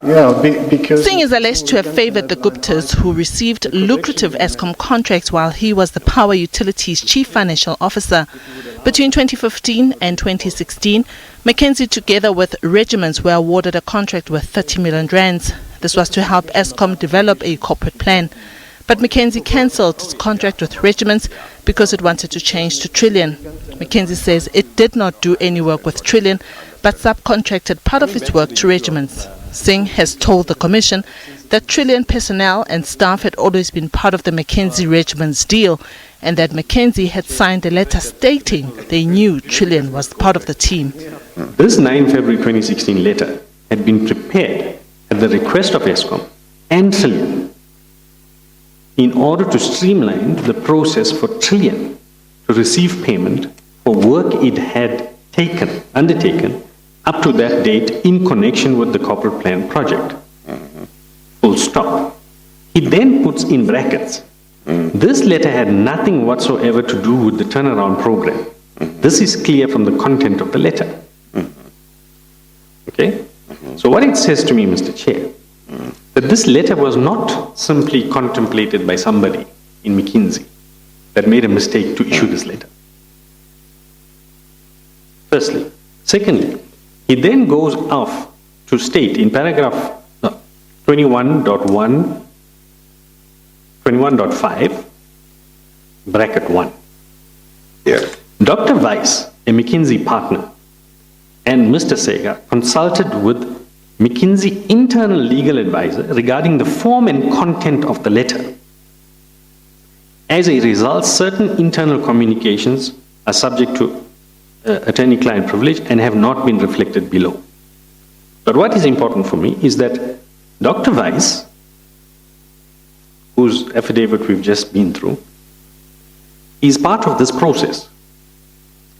Yeah, because Singh is alleged to have favoured the Guptas, who received lucrative Eskom contracts while he was the Power Utilities Chief Financial Officer. Between 2015 and 2016, McKinsey, together with regiments, were awarded a contract worth 30 million rands. This was to help Eskom develop a corporate plan. But McKinsey cancelled its contract with regiments because it wanted to change to Trillian. McKinsey says it did not do any work with Trillian, but subcontracted part of its work to regiments. Singh has told the Commission that Trillian personnel and staff had always been part of the McKinsey regiment's deal, and that McKinsey had signed a letter stating they knew Trillian was part of the team. This 9 February 2016 letter had been prepared at the request of Eskom and Trillian in order to streamline the process for Trillian to receive payment for work it had undertaken up to that date in connection with the corporate plan project. Full stop. He then puts in brackets, this letter had nothing whatsoever to do with the turnaround program. This is clear from the content of the letter. Okay? So what it says to me, Mr. Chair, that this letter was not simply contemplated by somebody in McKinsey that made a mistake to issue this letter. Firstly. Secondly, he then goes off to state in paragraph 21.5, bracket 1. yeah. Dr. Weiss, a McKinsey partner, and Mr. Sega consulted with McKinsey internal legal advisor regarding the form and content of the letter. As a result, certain internal communications are subject to attorney-client privilege and have not been reflected below. But what is important for me is that Dr. Weiss, whose affidavit we've just been through, is part of this process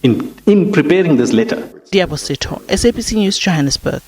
in preparing this letter. Diabosito, SABC News, Johannesburg.